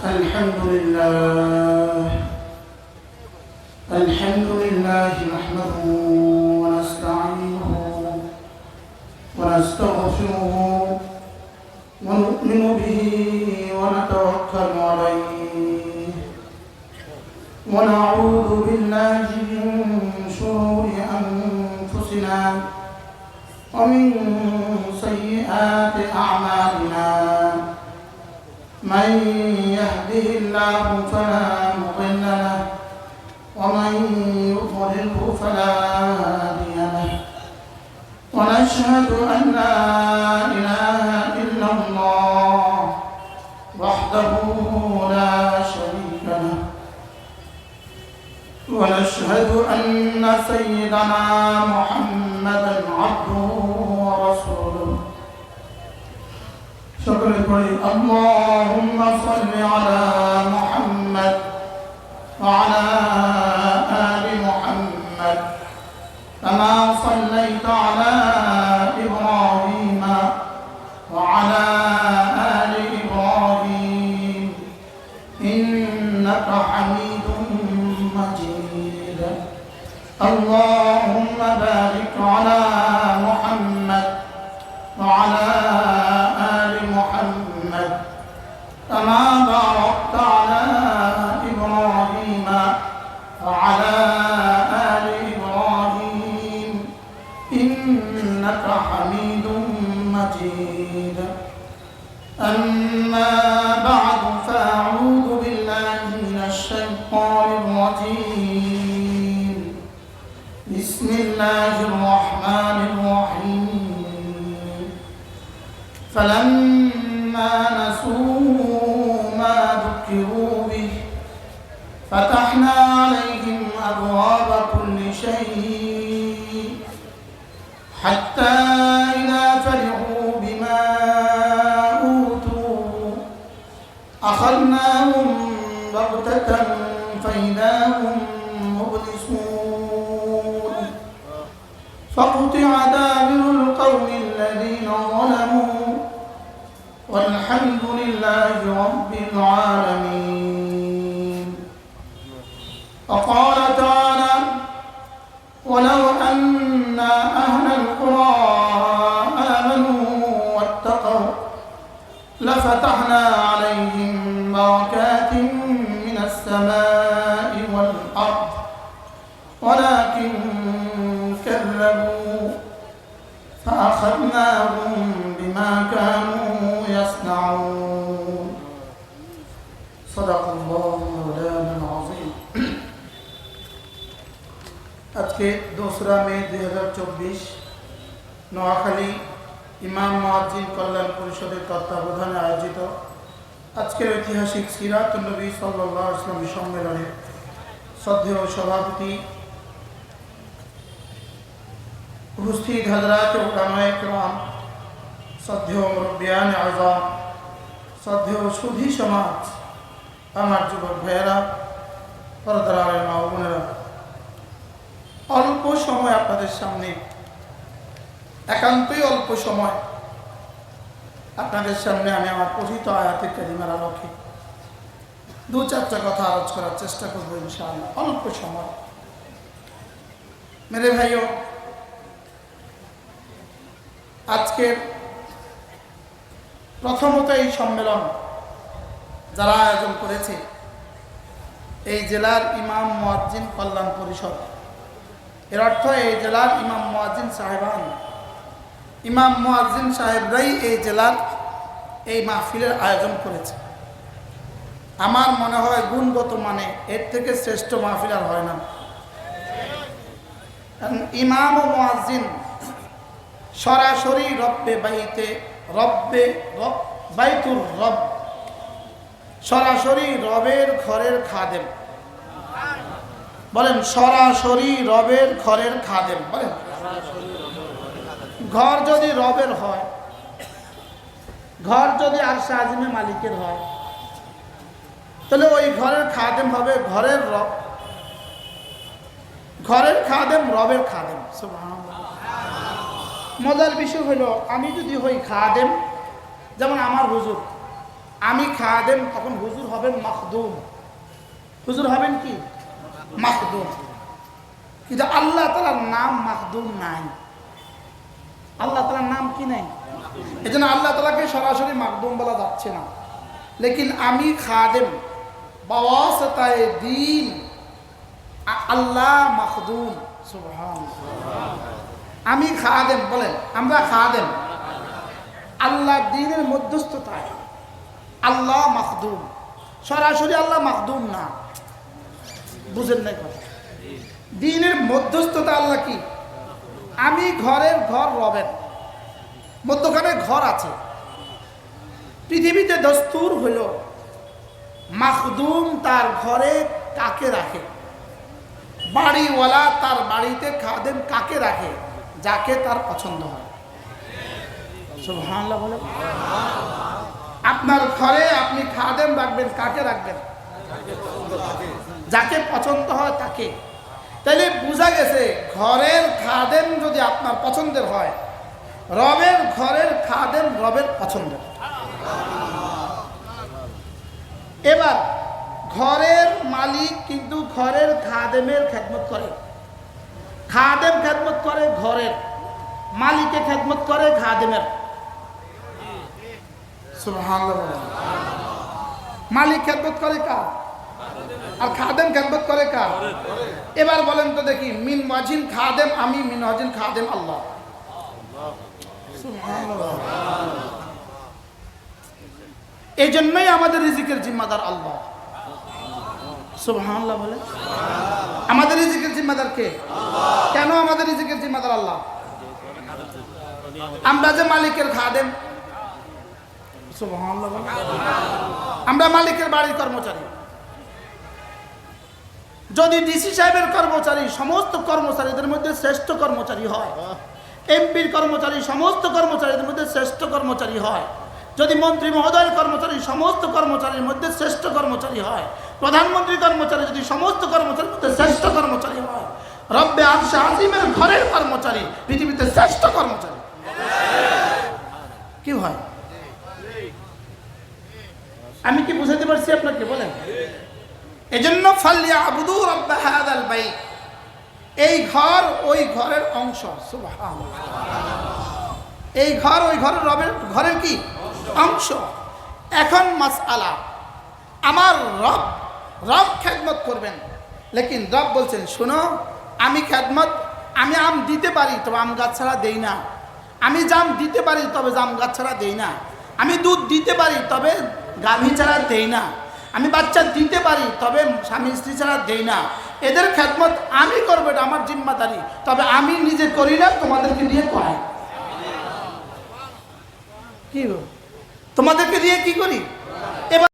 الحمد لله نحمده ونستعينه ونستغفره ونؤمن به ونتوكل عليه ونعوذ بالله من شرور أنفسنا ومن سيئات أعمالنا من يهده الله فلا مضل له ومن يضلله فلا هادي له ونشهد أن لا إله إلا الله وحده لا شريك له ونشهد أن سيدنا محمدا عبده ورسوله شكرا اللهم صل على محمد وعلى آل محمد كما صليت على إبراهيم وعلى آل إبراهيم إنك حميد مجيد اللهم بارك على محمد وعلى آل محمد كما باركت على إبراهيم وعلى آل إبراهيم إنك حميد مجيد أما بعد فأعوذ بالله من الشيطان الرجيم بسم الله الرحمن الرحيم فلما نسوا ما ذكروا به فتحنا عليهم أبواب كل شيء حتى إذا فرحوا بما أوتوا أخذناهم بغتة فإذا هم مبلسون فقطع دابر القوم الذين ظلموا والحمد لله رب العالمين وقال تعالى ولو أن أهل القرى آمنوا واتقوا لفتحنا عليهم بركات من السماء والأرض ولكن كذبوا فأخذناهم بما كانوا يصنعون صدق الله مولانا العظيم আজকে 2 মে 2024 নোয়াখালী ইমাম মুয়াজ্জিন কল্যাণ পরিষদের তত্ত্বাবধানে আয়োজিত আজকের ঐতিহাসিক সিরাতুন নবী সাল্লাল্লাহু আলাইহি ওয়াসাল্লাম সম্মেলনে শ্রদ্ধেয় সভাপতি উপস্থিত হযরত উলামায়ে কেরাম শ্রদ্ধেয় মুরব্বিয়ান আযম শ্রদ্ধেয় সুধী সমাজ আমার যুবক ভাইয়েরা পর্দার আড়ালে মা ও বোনেরা অল্প সময় আপনাদের সামনে একান্তই অল্প সময় আপনাদের সামনে আমি আমার পঠিত আয়াতে কারিমার আলোকে 2-4টা কথা আলোচনা করার চেষ্টা করব ইনশাআল্লাহ অল্প সময় মেরে ভাইও আজকের প্রথমত এই সম্মেলন যারা আয়োজন করেছে এই জেলার ইমাম মুয়াজ্জিন কল্যাণ পরিষদ এর অর্থ এই জেলার ইমাম মুয়াজ্জিন সাহেবান ইমাম মুয়াজ্জিন সাহেবরাই এই জেলার এই মাহফিলের আয়োজন করেছে আমার মনে হয় গুণগত মানে এর থেকে শ্রেষ্ঠ মাহফিল আর হয় না কারণ ইমাম ও মুয়াজ্জিন সরাসরি বাইতুর রব সরাসরি রবের ঘরের খাদেম বলেন সরাসরি রবের ঘরের খাদেম বলেন ঘর যদি রবের হয় ঘর যদি আরশে আজিমে মালিকের হয় তাহলে ওই ঘরের খাদেম হবে ঘরের রব ঘরের খাদেম রবের খাদেম সুবহানাল্লাহ মজার বিষয় হলো আমি যদি হই খাদেম যেমন আমার হুজুর আমি খাদেম, তখন হুজুর হবেন মাখদুম। হুজুর হবেন কি? মাখদুম। কিন্তু আল্লাহ তাআলার নাম মাখদুম নাই। আল্লাহ তাআলার নাম কি নাই? এই জন্য আল্লাহ তাআলাকে সরাসরি মাখদুম বলা যাচ্ছে না। লেকিন আমি খাদেম বাওয়াসতায়ে দ্বীন আল্লাহ মাখদুম। সুবহানাল্লাহ। আমি খাদেম, বলেন আমরা খাদেম আল্লাহ দ্বীনের মধ্যস্থতায়। আল্লাহ মাখদুম, সরাসরি আল্লাহ মাখদুম না। বুঝেন নাই কথা? দ্বীনের মধ্যস্থতা আল্লাহ কি? আমি ঘরের ঘর রবেন, মধ্যখানে ঘর আছে। পৃথিবীতে দস্তুর হইল মাখদুম তার ঘরে কাকে রাখে? বাড়িওয়ালা তার বাড়িতে খাদেম কাকে রাখে? যাকে তার পছন্দ হয়। সুবহানাল্লাহ বলে। আপনার ঘরে আপনি খাদেম রাখবেন, কাকে রাখবেন? যাকে পছন্দ হয় তাকে। তাহলে বোঝা গেছে ঘরের খাদেম যদি আপনার পছন্দের হয়, রবের ঘরের খাদেম রবের পছন্দের। এবার ঘরের মালিক কিন্তু ঘরের খাদেমের খেদমত করে। খাদেম খেদমত করে ঘরের, মালিকে খেদমত করে খাদেমের। সুবহানাল্লাহ। মালিক খেদমত করে কার? আর খাদেম খেদমত করে কার? এবার বলেন তো দেখি, মিন ওয়াজিন খাদেম আমি, মিন ওয়াজিন খাদেম আল্লাহ। সুবহানাল্লাহ। এই জন্যই আমাদের রিজিকের জিম্মাদার আল্লাহ। সুবহানাল্লাহ বলে। আমাদের রিজিকের জিম্মাদার কে? কেন আমাদের রিজিকের জিম্মাদার আল্লাহ? আমরা যে মালিকের খাদেম। সুবহানাল্লাহ বলে। আমরা মালিকের বাড়ির কর্মচারী। যদি ডিসি সাহেবের কর্মচারী সমস্ত কর্মচারীদের মধ্যে শ্রেষ্ঠ কর্মচারী হয়, এমপির কর্মচারী সমস্ত কর্মচারীদের মধ্যে শ্রেষ্ঠ কর্মচারী হয়, যদি মন্ত্রী মহোদয়ের কর্মচারী সমস্ত কর্মচারীর মধ্যে শ্রেষ্ঠ কর্মচারী হয়, প্রধানমন্ত্রী কর্মচারী যদি সমস্ত কর্মচারীর মধ্যে শ্রেষ্ঠ কর্মচারী হয়, রব্বে আরশ আজিমের ঘরের কর্মচারী পৃথিবীতে শ্রেষ্ঠ কর্মচারী কি হয়? আমি কি বুঝাতে পারছি আপনাকে? বলেন। এজন্য ফালইয়াবুদু রাব্ব হাযাল বাইত, এই ঘর ওই ঘরের অংশ। সুবহানাল্লাহ। এই ঘর ওই ঘরের রবের ঘরের কি অংশ। এখন মাসআলা, আমার রব, রব খেদমত করবেন, লেকিন রব বলছেন শোনো, আমি খেদমত, আমি আম দিতে পারি তবে আম গাছ ছাড়া দেই না। আমি জাম দিতে পারি তবে জাম গাছ ছাড়া দেই না। আমি দুধ দিতে পারি তবে গাভী ছাড়া দেই না। আমি বাচ্চা দিতে পারি তবে স্বামী স্ত্রী ছাড়া দেই না। এদের খেদমত আমি করবো, এটা আমার জিম্মাদারি, তবে আমি নিজে করি না, তোমাদেরকে দিয়ে করাই। কি তোমাদেরকে দিয়ে কি করি?